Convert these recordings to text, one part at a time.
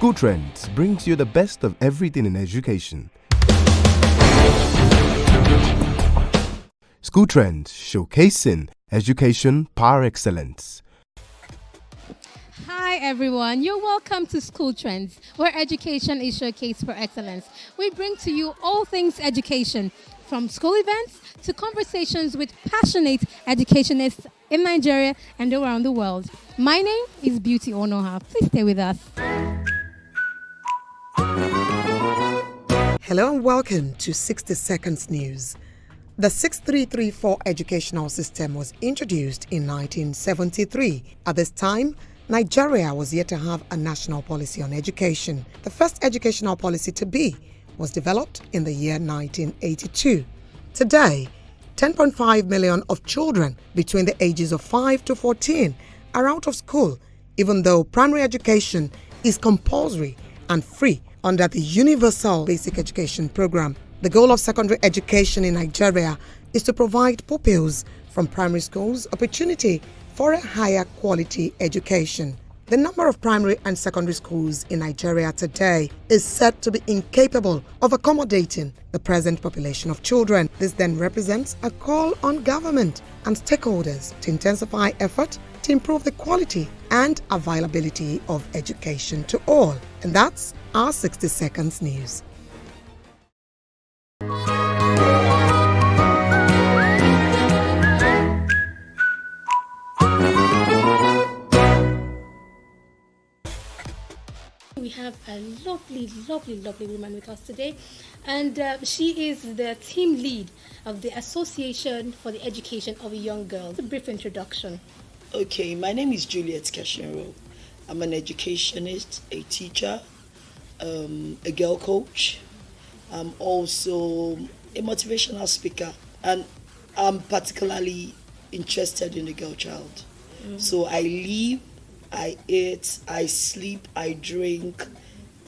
School Trendz brings you the best of everything in education. School Trendz, showcasing education par excellence. Hi everyone, you're welcome to School Trendz, where education is showcased for excellence. We bring to you all things education, from school events to conversations with passionate educationists in Nigeria and around the world. My name is Beauty Onoha. Please stay with us. Hello and welcome to 60 Seconds News. The 6334 educational system was introduced in 1973. At this time, Nigeria was yet to have a national policy on education. The first educational policy to be was developed in the year 1982. Today, 10.5 million of children between the ages of 5 to 14 are out of school, even though primary education is compulsory and free under the Universal Basic Education Program. The goal of secondary education in Nigeria is to provide pupils from primary schools opportunity for a higher quality education. The number of primary and secondary schools in Nigeria today is said to be incapable of accommodating the present population of children. This then represents a call on government and stakeholders to intensify effort to improve the quality and availability of education to all. And that's our 60 Seconds News. We have a lovely woman with us today, and she is the team lead of the Association for the Education of Young Girls. A brief introduction. Okay, my name is Juliet Keshinro. I'm an educationist, a teacher, a girl coach. I'm also a motivational speaker, and I'm particularly interested in the girl child. So I live, I eat, I sleep, I drink,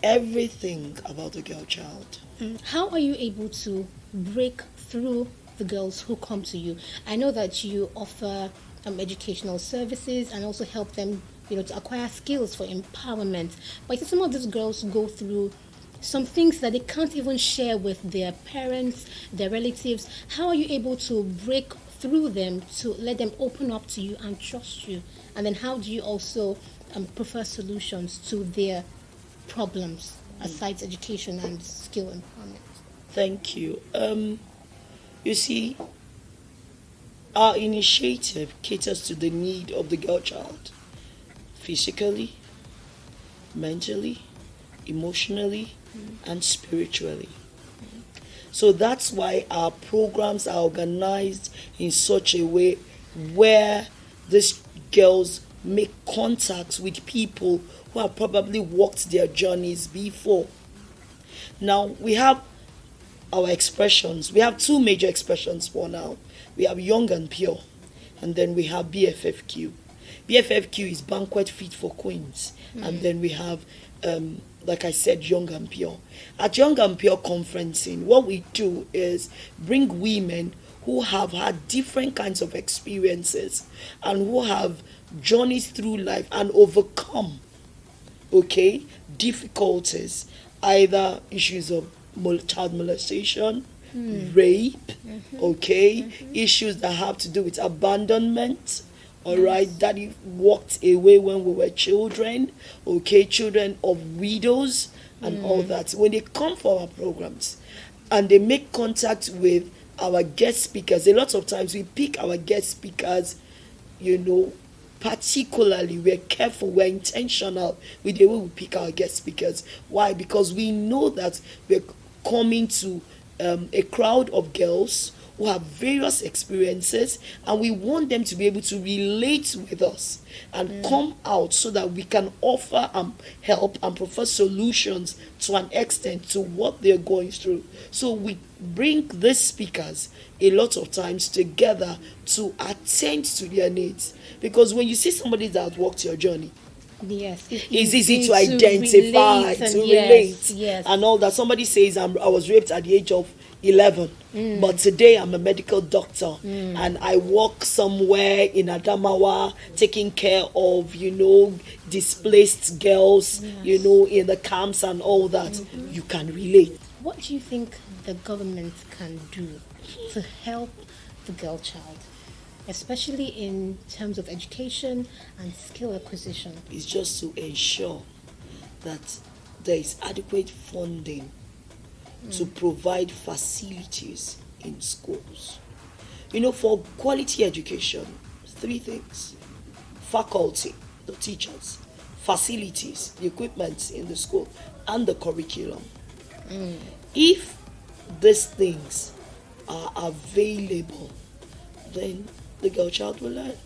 everything about the girl child. How are you able to break through the girls who come to you? I know that you offer educational services and also help them, to acquire skills for empowerment. But some of these girls go through some things that they can't even share with their parents, their relatives. How are you able to break through them to let them open up to you and trust you? And then how do you also prefer solutions to their problems aside education and skill empowerment? Thank you. You see, our initiative caters to the need of the girl child, physically, mentally, emotionally, and spiritually. So that's why our programs are organized in such a way where these girls make contact with people who have probably walked their journeys before. Now, we have our expressions. We have two major expressions for now. We have Young and Pure, and then we have BFFQ. BFFQ is Banquet Fit for Queens, and then we have like I said, Young and Pure. At Young and Pure conferencing, what we do is bring women who have had different kinds of experiences and who have journeys through life and overcome, difficulties, either issues of child molestation, rape, issues that have to do with abandonment, daddy walked away when we were children, children of widows and all that. When they come for our programs and they make contact with our guest speakers, a lot of times we pick our guest speakers, particularly we're careful, we're intentional with the way we pick our guest speakers. Why? Because we know that we're coming to a crowd of girls who have various experiences, and we want them to be able to relate with us and come out so that we can offer help and provide solutions to an extent to what they're going through. So we bring these speakers a lot of times together to attend to their needs. Because when you see somebody that has walked your journey, yes, it's easy to identify, to relate, and all that. Somebody says, I was raped at the age of 11. But today I'm a medical doctor and I work somewhere in Adamawa taking care of, displaced girls, in the camps and all that. You can relate. What do you think the government can do to help the girl child, especially in terms of education and skill acquisition? It's just to ensure that there is adequate funding to provide facilities in schools. For quality education, 3 things: faculty, the teachers; facilities, the equipment in the school; and the curriculum. If these things are available, then the girl child will learn.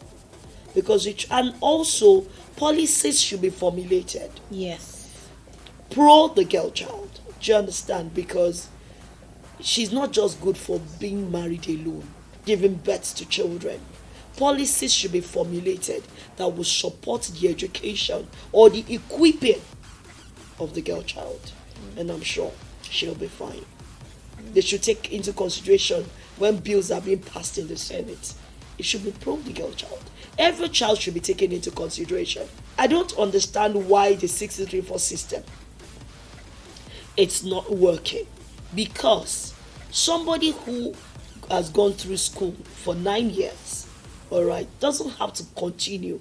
And also policies should be formulated. Yes. Pro the girl child. Do you understand? Because she's not just good for being married alone, giving birth to children. Policies should be formulated that will support the education or the equipping of the girl child. And I'm sure she'll be fine. They should take into consideration when bills are being passed in the Senate. It should be pro the girl child. Every child should be taken into consideration. I don't understand why the 634 system, it's not working, because somebody who has gone through school for 9 years, all right, doesn't have to continue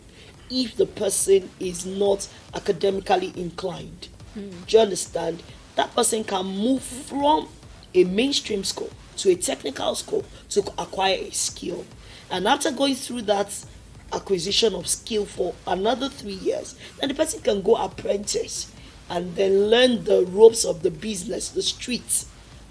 if the person is not academically inclined. Do you understand? That person can move from a mainstream school to a technical school to acquire a skill. And after going through that acquisition of skill for another 3 years, then the person can go apprentice and then learn the ropes of the business, the street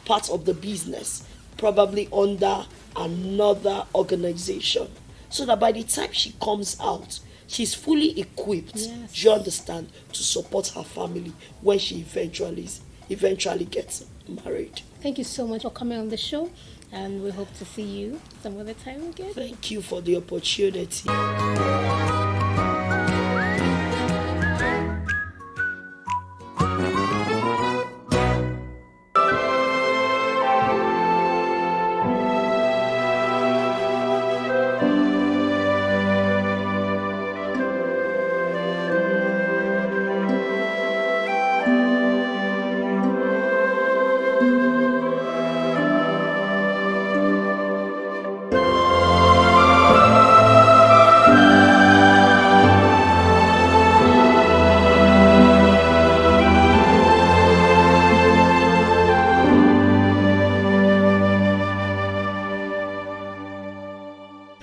part of the business, probably under another organization. So that by the time she comes out, she's fully equipped, Yes. do you understand, to support her family when she eventually gets married. Thank you so much for coming on the show, and we hope to see you some other time again. Thank you for the opportunity.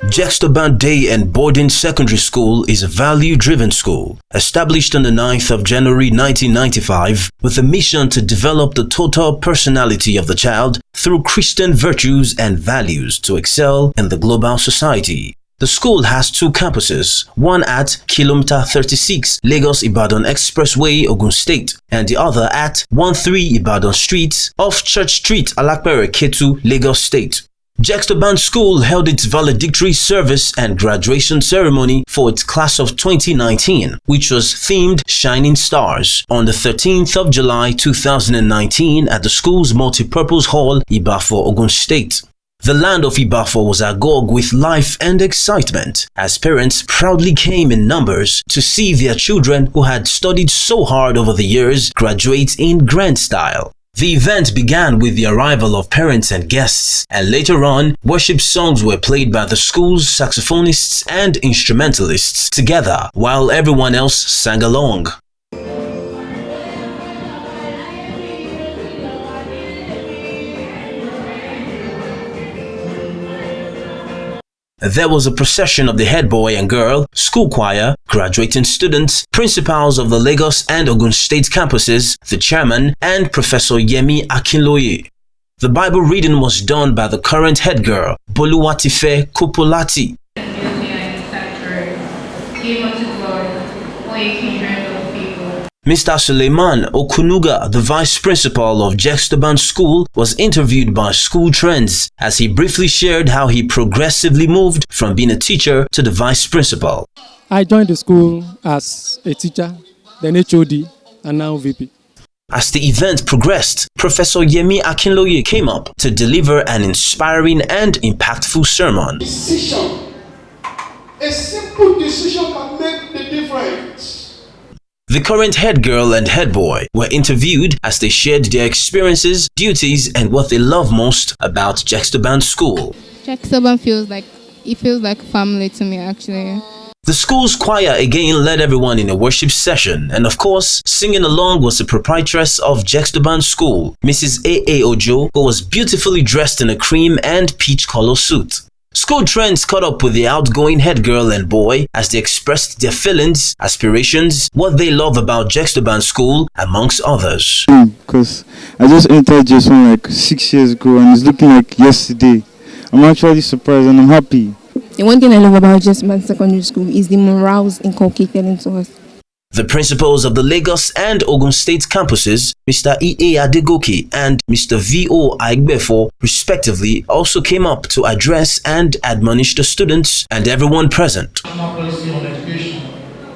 Jextaban Day and Boarding Secondary School is a value-driven school, established on the 9th of January 1995 with a mission to develop the total personality of the child through Christian virtues and values to excel in the global society. The school has 2 campuses, one at Kilometer 36 Lagos-Ibadan Expressway, Ogun State, and the other at 13 Ibadan Street off Church Street, Alapere, Ketu, Lagos State. Jextaban School held its valedictory service and graduation ceremony for its class of 2019, which was themed Shining Stars, on the 13th of July 2019 at the school's multipurpose hall, Ibafo, Ogun State. The land of Ibafo was agog with life and excitement, as parents proudly came in numbers to see their children who had studied so hard over the years graduate in grand style. The event began with the arrival of parents and guests, and later on, worship songs were played by the school's saxophonists and instrumentalists together, while everyone else sang along. There was a procession of the head boy and girl, school choir, graduating students, principals of the Lagos and Ogun State campuses, the chairman, and Professor Yemi Akinloye. The Bible reading was done by the current head girl, Boluwatife Kopolati. Mr. Suleiman Okunuga, the vice principal of Jextaban School, was interviewed by School Trendz as he briefly shared how he progressively moved from being a teacher to the vice principal. I joined the school as a teacher, then HOD, and now VP. As the event progressed, Professor Yemi Akinloye came up to deliver an inspiring and impactful sermon. Decision. A simple decision can make the difference. The current head girl and head boy were interviewed as they shared their experiences, duties, and what they love most about Jextoban School. Jextoban feels like family to me, actually. The school's choir again led everyone in a worship session, and of course, singing along was the proprietress of Jextoban School, Mrs. A.A. Ojo, who was beautifully dressed in a cream and peach color suit. School Trendz caught up with the outgoing head girl and boy as they expressed their feelings, aspirations, what they love about Jextoban School, amongst others. Because I just entered J1 like 6 years ago and it's looking like yesterday. I'm actually surprised and I'm happy. The one thing I love about Jextoban Secondary School is the morals inculcated into us. The principals of the Lagos and Ogun State campuses, Mr. E.A. Adegoke and Mr. V.O. Aigbefo, respectively, also came up to address and admonish the students and everyone present. National policy on education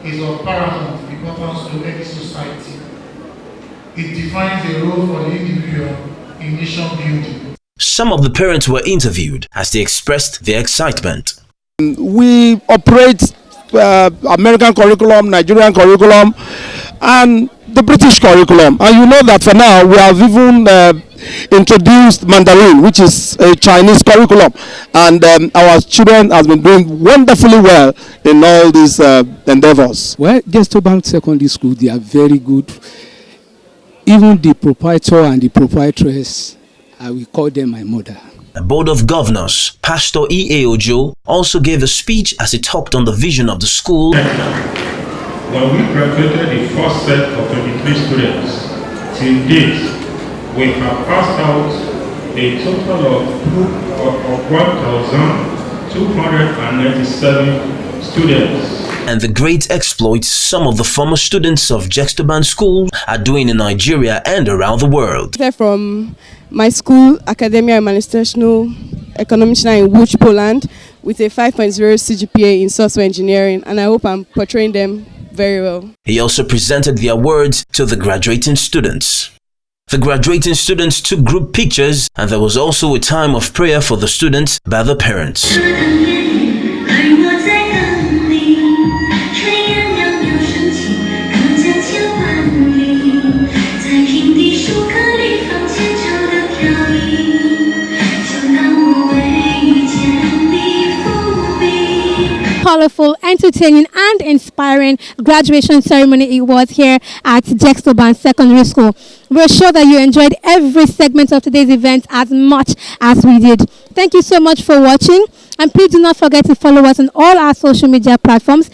is of paramount importance to any society. It defines a role for the individual in nation building. Some of the parents were interviewed as they expressed their excitement. We operate American curriculum, Nigerian curriculum, and the British curriculum. And you know that for now we have even introduced Mandarin, which is a Chinese curriculum. And our children have been doing wonderfully well in all these endeavors. Well, Jextoban Secondary School, they are very good. Even the proprietor and the proprietress, I will call them my mother. The Board of Governors, Pastor E.A. Ojo, also gave a speech as he talked on the vision of the school. When we graduated the first set of 23 students, till date, we have passed out a total of 1,297 students. And the great exploits some of the former students of Jextoban School are doing in Nigeria and around the world. From my school, Academia Administrational Economics in Łódź, Poland, with a 5.0 CGPA in software engineering, and I hope I'm portraying them very well. He also presented the awards to the graduating students. The graduating students took group pictures, and there was also a time of prayer for the students by the parents. Colorful, entertaining, and inspiring graduation ceremony it was here at Jextoban Secondary School. We're sure that you enjoyed every segment of today's event as much as we did. Thank you so much for watching, and please do not forget to follow us on all our social media platforms.